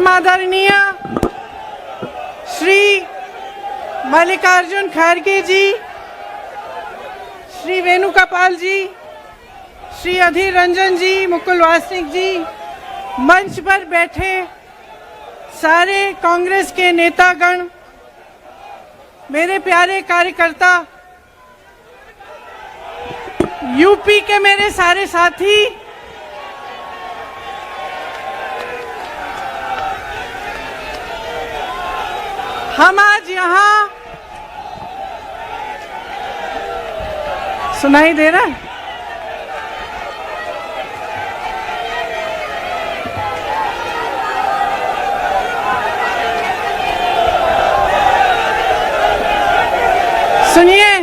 परम आदरणीय श्री मल्लिकार्जुन खड़गे जी, श्री वेणुगोपाल जी, श्री अधीर रंजन जी, मुकुल वासनिक जी, मंच पर बैठे सारे कांग्रेस के नेतागण, मेरे प्यारे कार्यकर्ता, यूपी के मेरे सारे साथी, हम आज यहाँ सुनाई दे रहा है? सुनिए,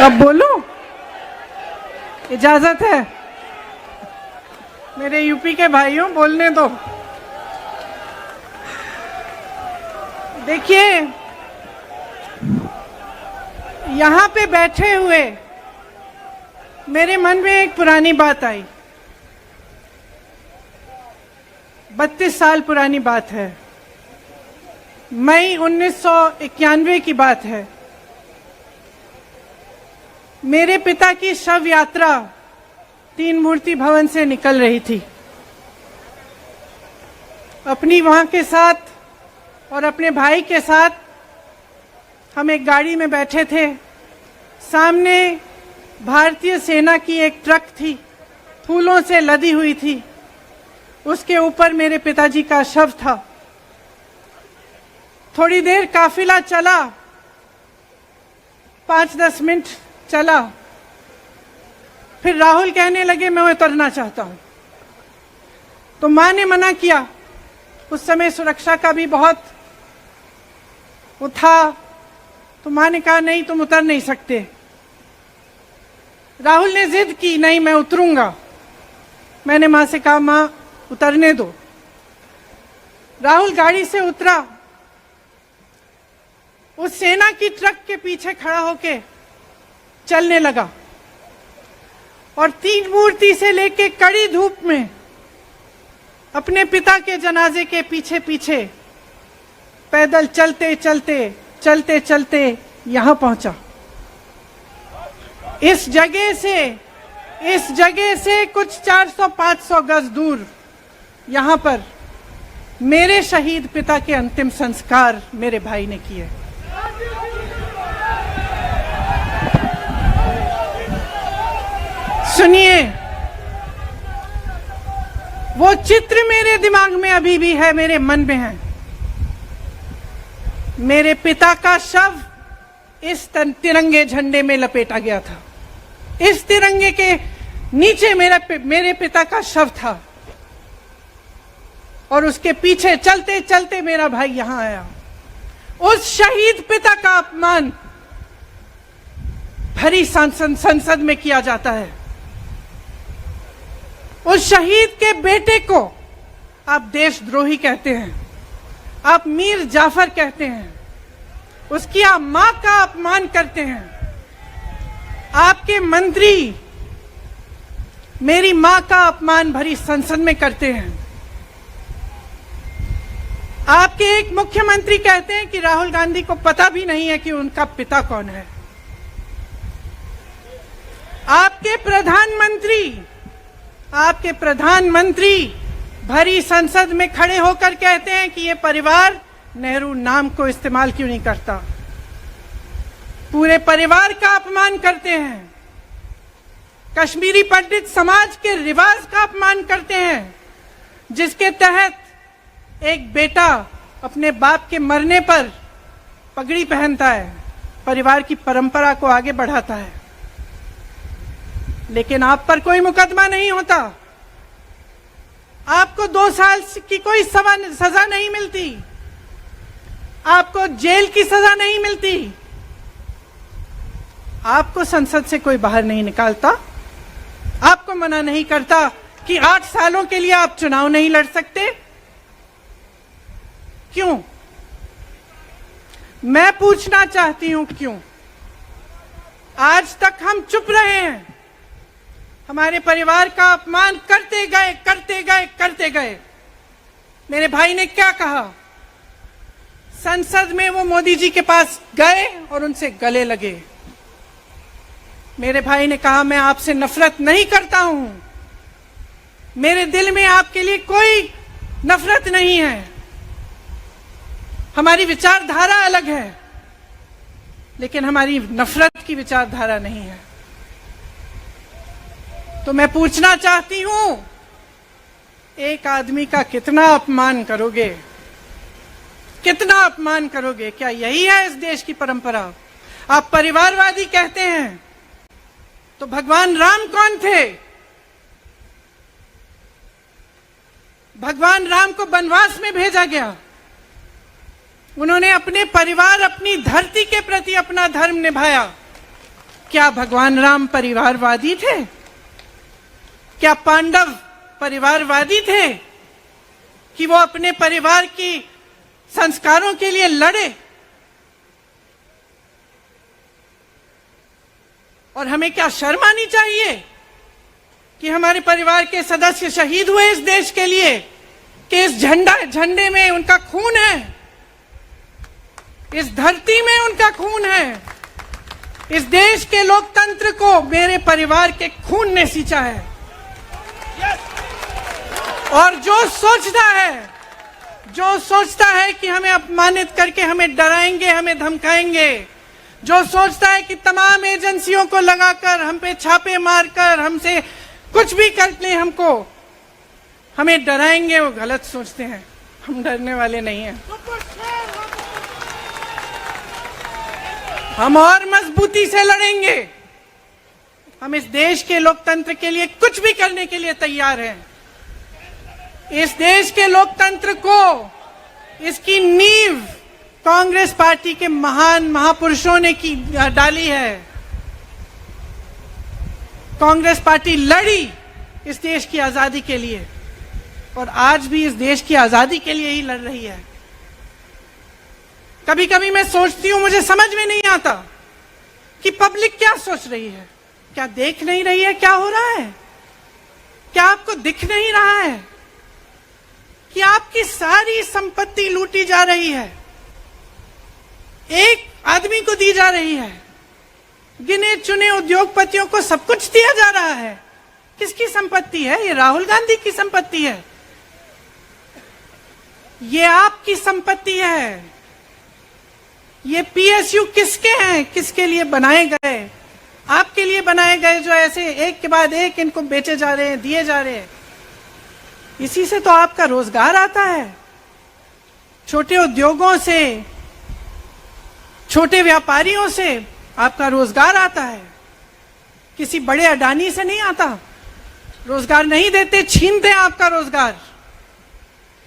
अब बोलूं? इजाजत है? मेरे यूपी के भाइयों, बोलने दो। देखिए, यहाँ पे बैठे हुए मेरे मन में एक पुरानी बात आई। 32 साल पुरानी बात है। मई 1991 की बात है। मेरे पिता की शव यात्रा तीन मूर्ति भवन से निकल रही थी। अपनी मां के साथ और अपने भाई के साथ हम एक गाड़ी में बैठे थे। सामने भारतीय सेना की एक ट्रक थी, फूलों से लदी हुई थी। उसके ऊपर मेरे पिताजी का शव था। थोड़ी देर काफिला चला, 5-10 मिनट चला, फिर राहुल कहने लगे मैं उतरना चाहता हूं। तो मां ने मना किया। उस समय सुरक्षा का भी बहुत वो था, तो मां ने कहा नहीं, तुम उतर नहीं सकते। राहुल ने जिद की, नहीं मैं उतरूंगा। मैंने मां से कहा मां उतरने दो। राहुल गाड़ी से उतरा, उस सेना की ट्रक के पीछे खड़ा होके चलने लगा और तीन मूर्ति से लेके कड़ी धूप में अपने पिता के जनाजे के पीछे पीछे पैदल चलते चलते चलते चलते यहां पहुंचा। इस जगह से कुछ 400-500 गज दूर यहां पर मेरे शहीद पिता के अंतिम संस्कार मेरे भाई ने किए। सुनिए, वो चित्र मेरे दिमाग में अभी भी है, मेरे मन में है। मेरे पिता का शव इस तिरंगे झंडे में लपेटा गया था। इस तिरंगे के नीचे मेरे पिता का शव था और उसके पीछे चलते चलते मेरा भाई यहां आया। उस शहीद पिता का अपमान भरी संसद में किया जाता है। उस शहीद के बेटे को आप देशद्रोही कहते हैं, आप मीर जाफर कहते हैं, उसकी आप मां का अपमान करते हैं। आपके मंत्री मेरी मां का अपमान भरी संसद में करते हैं। आपके एक मुख्यमंत्री कहते हैं कि राहुल गांधी को पता भी नहीं है कि उनका पिता कौन है। आपके प्रधानमंत्री भरी संसद में खड़े होकर कहते हैं कि ये परिवार नेहरू नाम को इस्तेमाल क्यों नहीं करता। पूरे परिवार का अपमान करते हैं। कश्मीरी पंडित समाज के रिवाज का अपमान करते हैं, जिसके तहत एक बेटा अपने बाप के मरने पर पगड़ी पहनता है, परिवार की परंपरा को आगे बढ़ाता है। लेकिन आप पर कोई मुकदमा नहीं होता, आपको 2 साल की कोई सजा नहीं मिलती, आपको जेल की सजा नहीं मिलती। आपको संसद से कोई बाहर नहीं निकालता, आपको मना नहीं करता कि 8 सालों के लिए आप चुनाव नहीं लड़ सकते। क्यों? मैं पूछना चाहती हूं क्यों? आज तक हम चुप रहे हैं, हमारे परिवार का अपमान करते गए करते गए करते गए। मेरे भाई ने क्या कहा? संसद में वो मोदी जी के पास गए और उनसे गले लगे। मेरे भाई ने कहा मैं आपसे नफरत नहीं करता हूं, मेरे दिल में आपके लिए कोई नफरत नहीं है, हमारी विचारधारा अलग है, लेकिन हमारी नफरत की विचारधारा नहीं है। तो मैं पूछना चाहती हूं, एक आदमी का कितना अपमान करोगे? कितना अपमान करोगे? क्या यही है इस देश की परंपरा? आप परिवारवादी कहते हैं, तो भगवान राम कौन थे? भगवान राम को वनवास में भेजा गया, उन्होंने अपने परिवार, अपनी धरती के प्रति अपना धर्म निभाया। क्या भगवान राम परिवारवादी थे? क्या पांडव परिवारवादी थे कि वो अपने परिवार की संस्कारों के लिए लड़े? और हमें क्या शर्म आनी चाहिए कि हमारे परिवार के सदस्य शहीद हुए इस देश के लिए, कि इस झंडे में उनका खून है, इस धरती में उनका खून है, इस देश के लोकतंत्र को मेरे परिवार के खून ने सींचा है। और जो सोचता है कि हमें अपमानित करके हमें डराएंगे, हमें धमकाएंगे, जो सोचता है कि तमाम एजेंसियों को लगाकर हम पे छापे मारकर हमसे कुछ भी कर ले, हमको हमें डराएंगे, वो गलत सोचते हैं। हम डरने वाले नहीं हैं, हम और मजबूती से लड़ेंगे। हम इस देश के लोकतंत्र के लिए कुछ भी करने के लिए तैयार हैं। इस देश के लोकतंत्र को, इसकी नींव कांग्रेस पार्टी के महान महापुरुषों ने डाली है। कांग्रेस पार्टी लड़ी इस देश की आजादी के लिए और आज भी इस देश की आजादी के लिए ही लड़ रही है। कभी कभी मैं सोचती हूं, मुझे समझ में नहीं आता कि पब्लिक क्या सोच रही है। क्या देख नहीं रही है क्या हो रहा है? क्या आपको दिख नहीं रहा है कि आपकी सारी संपत्ति लूटी जा रही है, एक आदमी को दी जा रही है, गिने चुने उद्योगपतियों को सब कुछ दिया जा रहा है? किसकी संपत्ति है? ये राहुल गांधी की संपत्ति है, ये आपकी संपत्ति है। ये पीएसयू किसके हैं? किसके लिए बनाए गए? आपके लिए बनाए गए, जो ऐसे एक के बाद एक इनको बेचे जा रहे हैं, दिए जा रहे हैं। इसी से तो आपका रोजगार आता है, छोटे उद्योगों से, छोटे व्यापारियों से आपका रोजगार आता है, किसी बड़े अडानी से नहीं आता। रोजगार नहीं देते, छीनते हैं आपका रोजगार।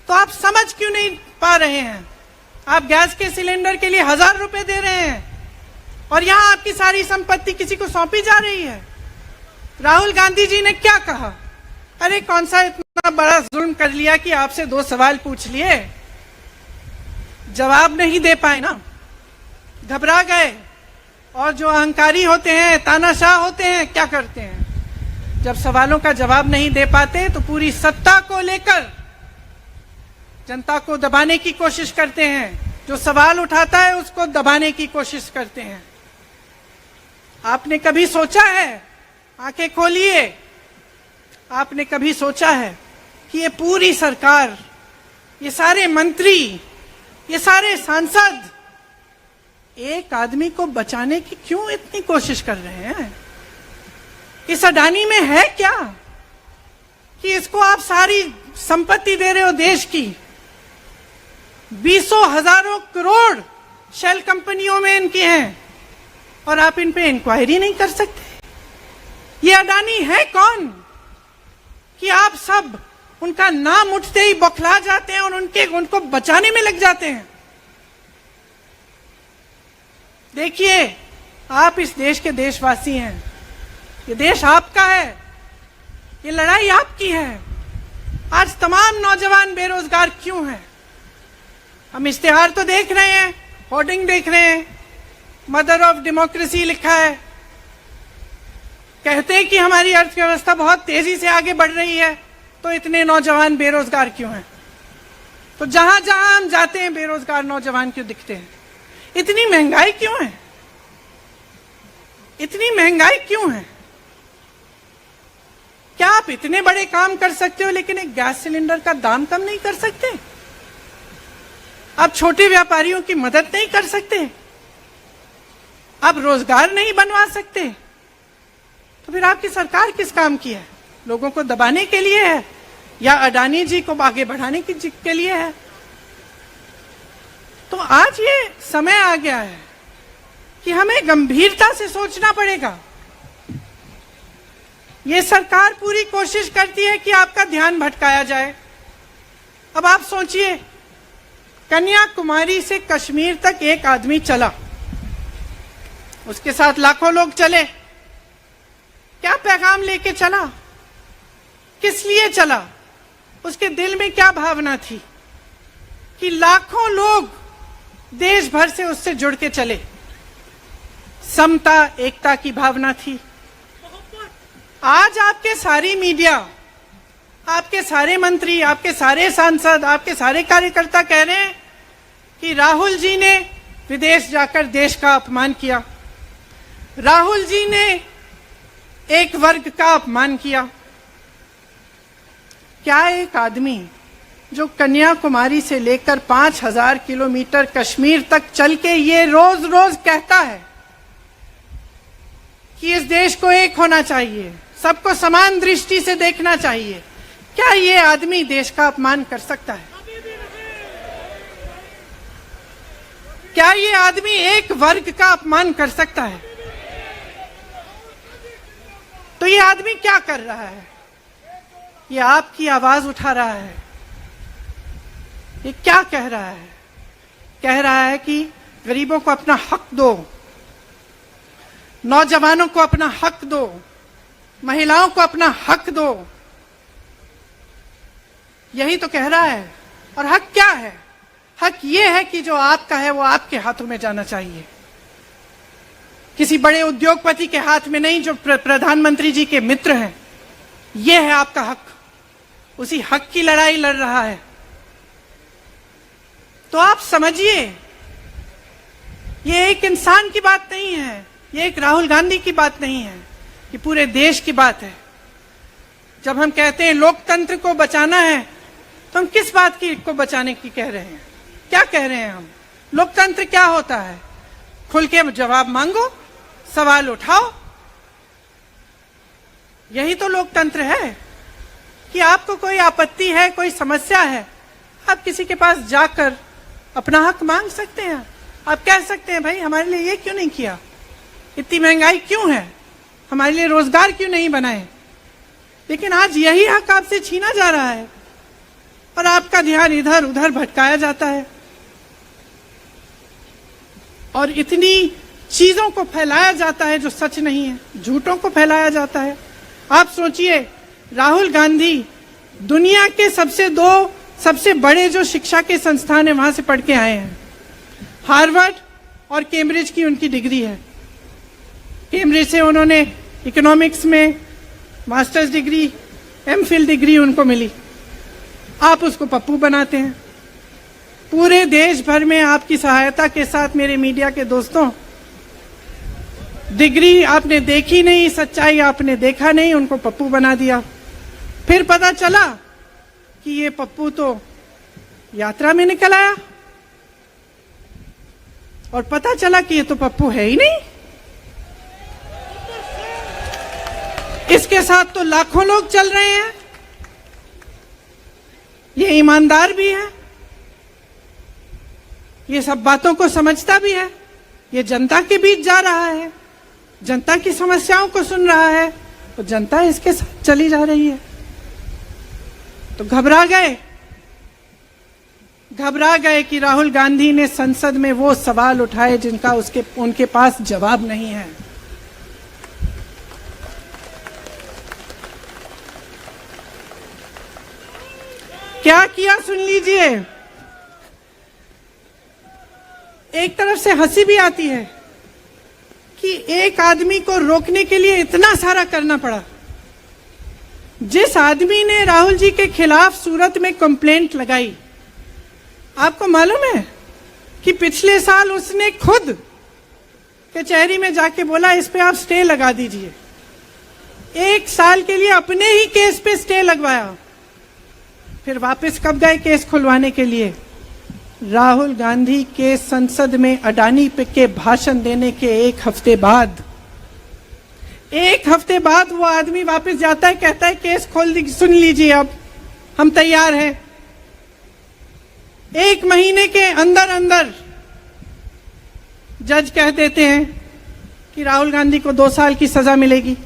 तो आप समझ क्यों नहीं पा रहे हैं? आप गैस के सिलेंडर के लिए 1000 रुपए दे रहे हैं और यहां आपकी सारी संपत्ति किसी को सौंपी जा रही है। राहुल गांधी जी ने क्या कहा? अरे कौन सा इतना बड़ा जुल्म कर लिया कि आपसे 2 सवाल पूछ लिए, जवाब नहीं दे पाए ना, घबरा गए। और जो अहंकारी होते हैं, तानाशाह होते हैं, क्या करते हैं? जब सवालों का जवाब नहीं दे पाते तो पूरी सत्ता को लेकर जनता को दबाने की कोशिश करते हैं। जो सवाल उठाता है उसको दबाने की कोशिश करते हैं। आपने कभी सोचा है, आंखें खोलिए, आपने कभी सोचा है कि ये पूरी सरकार, ये सारे मंत्री, ये सारे सांसद एक आदमी को बचाने की क्यों इतनी कोशिश कर रहे हैं? इस अडानी में है क्या कि इसको आप सारी संपत्ति दे रहे हो देश की? 20 हजारों करोड़ शेल कंपनियों में इनकी हैं और आप इन पे इंक्वायरी नहीं कर सकते? ये अडानी है कौन कि आप सब उनका नाम उठते ही बौखला जाते हैं और उनको बचाने में लग जाते हैं? देखिए, आप इस देश के देशवासी हैं, ये देश आपका है, ये लड़ाई आपकी है। आज तमाम नौजवान बेरोजगार क्यों हैं? हम इश्तिहार तो देख रहे हैं, होर्डिंग देख रहे हैं, मदर ऑफ डेमोक्रेसी लिखा है, कहते हैं कि हमारी अर्थव्यवस्था बहुत तेजी से आगे बढ़ रही है, तो इतने नौजवान बेरोजगार क्यों हैं? तो जहां जहां हम जाते हैं बेरोजगार नौजवान क्यों दिखते हैं? इतनी महंगाई क्यों है? इतनी महंगाई क्यों है? क्या आप इतने बड़े काम कर सकते हो लेकिन एक गैस सिलेंडर का दाम कम नहीं कर सकते? आप छोटे व्यापारियों की मदद नहीं कर सकते? आप रोजगार नहीं बनवा सकते? तो फिर आपकी सरकार किस काम की है? लोगों को दबाने के लिए है या अडानी जी को आगे बढ़ाने के लिए है? तो आज ये समय आ गया है कि हमें गंभीरता से सोचना पड़ेगा। ये सरकार पूरी कोशिश करती है कि आपका ध्यान भटकाया जाए। अब आप सोचिए, कन्याकुमारी से कश्मीर तक एक आदमी चला, उसके साथ लाखों लोग चले, क्या पैगाम लेके चला? किस लिए चला? उसके दिल में क्या भावना थी कि लाखों लोग देश भर से उससे जुड़ के चले? समता, एकता की भावना थी। आज आपके सारी मीडिया, आपके सारे मंत्री, आपके सारे सांसद, आपके सारे कार्यकर्ता कह रहे हैं कि राहुल जी ने विदेश जाकर देश का अपमान किया, राहुल जी ने एक वर्ग का अपमान किया। क्या एक आदमी जो कन्याकुमारी से लेकर 5000 किलोमीटर कश्मीर तक चल के ये रोज रोज कहता है कि इस देश को एक होना चाहिए, सबको समान दृष्टि से देखना चाहिए, क्या ये आदमी देश का अपमान कर सकता है? क्या ये आदमी एक वर्ग का अपमान कर सकता है? तो ये आदमी क्या कर रहा है? ये आपकी आवाज उठा रहा है। ये क्या कह रहा है? कह रहा है कि गरीबों को अपना हक दो, नौजवानों को अपना हक दो, महिलाओं को अपना हक दो। यही तो कह रहा है। और हक क्या है? हक ये है कि जो आपका है वो आपके हाथों में जाना चाहिए, किसी बड़े उद्योगपति के हाथ में नहीं, जो प्रधानमंत्री जी के मित्र हैं। ये है आपका हक। उसी हक की लड़ाई लड़ रहा है। तो आप समझिए, ये एक इंसान की बात नहीं है, ये एक राहुल गांधी की बात नहीं है, ये पूरे देश की बात है। जब हम कहते हैं लोकतंत्र को बचाना है, तो हम किस बात की को बचाने की कह रहे हैं? क्या कह रहे हैं हम? लोकतंत्र क्या होता है? खुल के जवाब मांगो, सवाल उठाओ। यही तो लोकतंत्र है कि आपको कोई आपत्ति है, कोई समस्या है, आप किसी के पास जाकर अपना हक मांग सकते हैं। आप कह सकते हैं, भाई हमारे लिए ये क्यों नहीं किया, इतनी महंगाई क्यों है, हमारे लिए रोजगार क्यों नहीं बनाए? लेकिन आज यही हक आपसे छीना जा रहा है और आपका ध्यान इधर उधर भटकाया जाता है और इतनी चीजों को फैलाया जाता है जो सच नहीं है, झूठों को फैलाया जाता है। आप सोचिए, राहुल गांधी दुनिया के सबसे बड़े जो शिक्षा के संस्थान है वहां से पढ़ के आए हैं। हार्वर्ड और कैम्ब्रिज की उनकी डिग्री है। कैम्ब्रिज से उन्होंने इकोनॉमिक्स में मास्टर्स डिग्री, एमफिल डिग्री उनको मिली। आप उसको पप्पू बनाते हैं। पूरे देश भर में आपकी सहायता के साथ मेरे मीडिया के दोस्तों, डिग्री आपने देखी नहीं, सच्चाई आपने देखा नहीं, उनको पप्पू बना दिया। फिर पता चला कि ये पप्पू तो यात्रा में निकल आया और पता चला कि ये तो पप्पू है ही नहीं। इसके साथ तो लाखों लोग चल रहे हैं। ये ईमानदार भी है, ये सब बातों को समझता भी है, ये जनता के बीच जा रहा है, जनता की समस्याओं को सुन रहा है, तो जनता इसके साथ चली जा रही है। तो घबरा गए घबरा गए कि राहुल गांधी ने संसद में वो सवाल उठाए जिनका उनके पास जवाब नहीं है। क्या किया सुन लीजिए। एक तरफ से हंसी भी आती है कि एक आदमी को रोकने के लिए इतना सारा करना पड़ा। जिस आदमी ने राहुल जी के खिलाफ सूरत में कंप्लेंट लगाई, आपको मालूम है कि पिछले साल उसने खुद कचहरी में जाके बोला इस पे आप स्टे लगा दीजिए। 1 साल के लिए अपने ही केस पे स्टे लगवाया। फिर वापस कब गए केस खुलवाने के लिए? राहुल गांधी के संसद में अडानी पे के भाषण देने के 1 हफ्ते बाद, 1 हफ्ते बाद वो आदमी वापस जाता है, कहता है केस खोल दी, सुन लीजिए अब हम तैयार हैं। 1 महीने के अंदर अंदर जज कह देते हैं कि राहुल गांधी को 2 साल की सजा मिलेगी।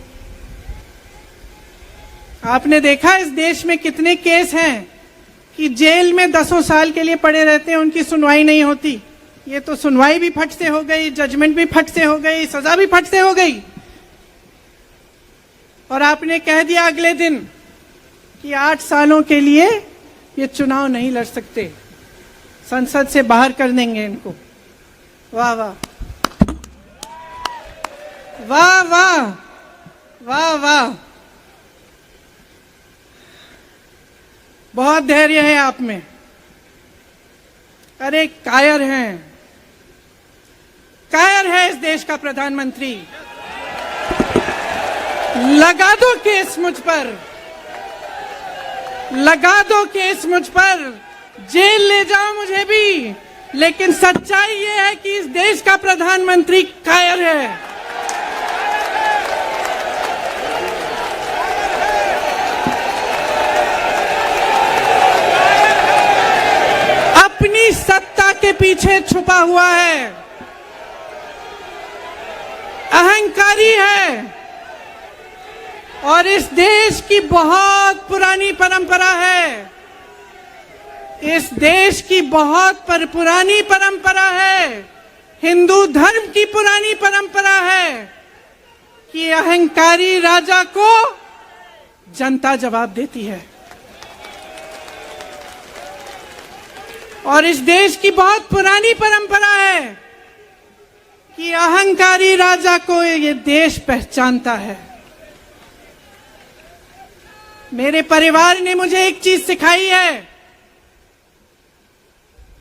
आपने देखा इस देश में कितने केस हैं कि जेल में 10 साल के लिए पड़े रहते हैं, उनकी सुनवाई नहीं होती। ये तो सुनवाई भी फट से हो गई, जजमेंट भी फट से हो गई, सजा भी फट से हो गई। और आपने कह दिया अगले दिन कि 8 सालों के लिए ये चुनाव नहीं लड़ सकते, संसद से बाहर कर देंगे इनको। वाह वाह वाह वाह वाह वाह, बहुत धैर्य है आप में। अरे कायर हैं, कायर है इस देश का प्रधानमंत्री। लगा दो केस मुझ पर, लगा दो केस मुझ पर, जेल ले जाओ मुझे भी, लेकिन सच्चाई ये है कि इस देश का प्रधानमंत्री कायर है। अपनी सत्ता के पीछे छुपा हुआ है, अहंकारी है। और इस देश की बहुत पुरानी परंपरा है, इस देश की बहुत पुरानी परंपरा है, हिंदू धर्म की पुरानी परंपरा है कि अहंकारी राजा को जनता जवाब देती है। और इस देश की बहुत पुरानी परंपरा है कि अहंकारी राजा को ये देश पहचानता है। मेरे परिवार ने मुझे एक चीज सिखाई है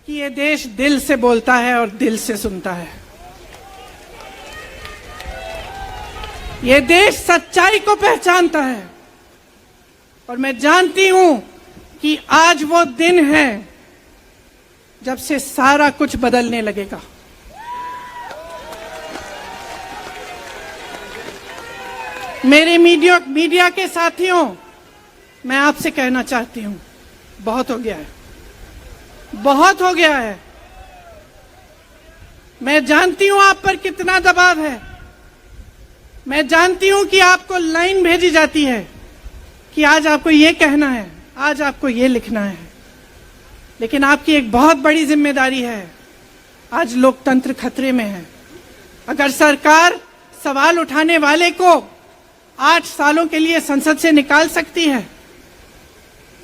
कि ये देश दिल से बोलता है और दिल से सुनता है। ये देश सच्चाई को पहचानता है। और मैं जानती हूं कि आज वो दिन है जब से सारा कुछ बदलने लगेगा। मेरे मीडिया के साथियों, मैं आपसे कहना चाहती हूं, बहुत हो गया है, बहुत हो गया है। मैं जानती हूं आप पर कितना दबाव है। मैं जानती हूं कि आपको लाइन भेजी जाती है कि आज आपको ये कहना है, आज आपको ये लिखना है। लेकिन आपकी एक बहुत बड़ी जिम्मेदारी है। आज लोकतंत्र खतरे में है। अगर सरकार सवाल उठाने वाले को 8 सालों के लिए संसद से निकाल सकती है,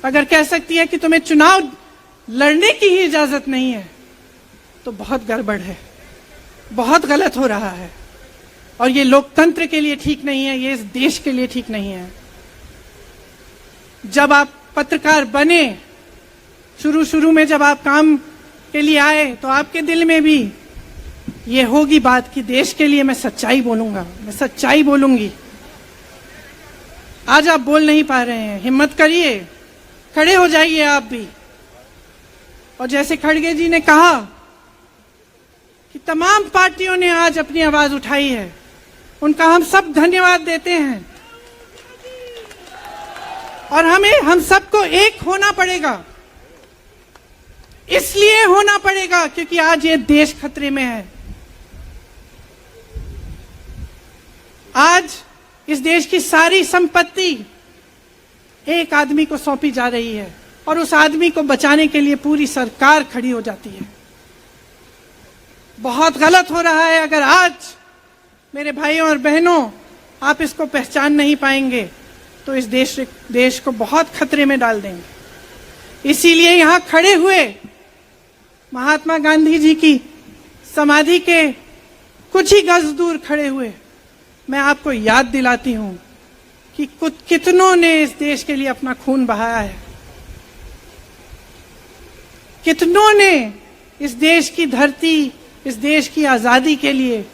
अगर कह सकती है कि तुम्हें चुनाव लड़ने की ही इजाजत नहीं है, तो बहुत गड़बड़ है, बहुत गलत हो रहा है। और ये लोकतंत्र के लिए ठीक नहीं है, ये इस देश के लिए ठीक नहीं है। जब आप पत्रकार बने, शुरू में जब आप काम के लिए आए, तो आपके दिल में भी ये होगी बात कि देश के लिए मैं सच्चाई बोलूंगा, मैं सच्चाई बोलूंगी। आज आप बोल नहीं पा रहे हैं, हिम्मत करिए, खड़े हो जाइए आप भी। और जैसे खड़गे जी ने कहा कि तमाम पार्टियों ने आज अपनी आवाज उठाई है, उनका हम सब धन्यवाद देते हैं। और हम सबको एक होना पड़ेगा। इसलिए होना पड़ेगा क्योंकि आज ये देश खतरे में है। आज इस देश की सारी संपत्ति एक आदमी को सौंपी जा रही है, और उस आदमी को बचाने के लिए पूरी सरकार खड़ी हो जाती है। बहुत गलत हो रहा है। अगर आज मेरे भाइयों और बहनों आप इसको पहचान नहीं पाएंगे तो इस देश को बहुत खतरे में डाल देंगे। इसीलिए यहां खड़े हुए महात्मा गांधी जी की समाधि के कुछ ही गज दूर खड़े हुए मैं आपको याद दिलाती हूं कि कितनों ने इस देश के लिए अपना खून बहाया है, कितनों ने इस देश की धरती, इस देश की आजादी के लिए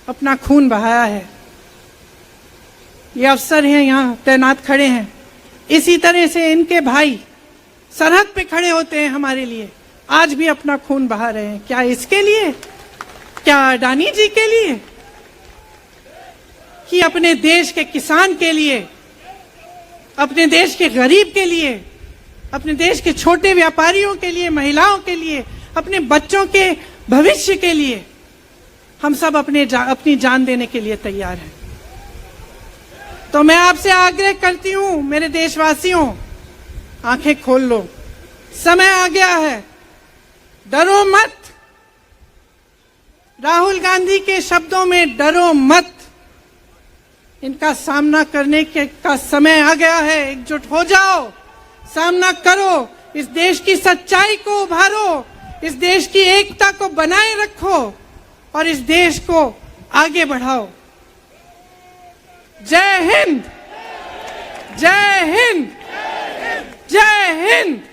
अपना खून बहाया है। ये अफसर हैं यहां तैनात खड़े हैं, इसी तरह से इनके भाई सरहद पे खड़े होते हैं हमारे लिए, आज भी अपना खून बहा रहे हैं। क्या इसके लिए? क्या अडानी जी के लिए? कि अपने देश के किसान के लिए, अपने देश के गरीब के लिए, अपने देश के छोटे व्यापारियों के लिए, महिलाओं के लिए, अपने बच्चों के भविष्य के लिए हम सब अपनी जान देने के लिए तैयार हैं। तो मैं आपसे आग्रह करती हूं मेरे देशवासियों, आंखें खोल लो, समय आ गया है, डरो मत। राहुल गांधी के शब्दों में डरो मत, इनका सामना करने का समय आ गया है। एकजुट हो जाओ, सामना करो, इस देश की सच्चाई को उभारो, इस देश की एकता को बनाए रखो और इस देश को आगे बढ़ाओ। जय हिंद, जय हिंद, जय हिंद।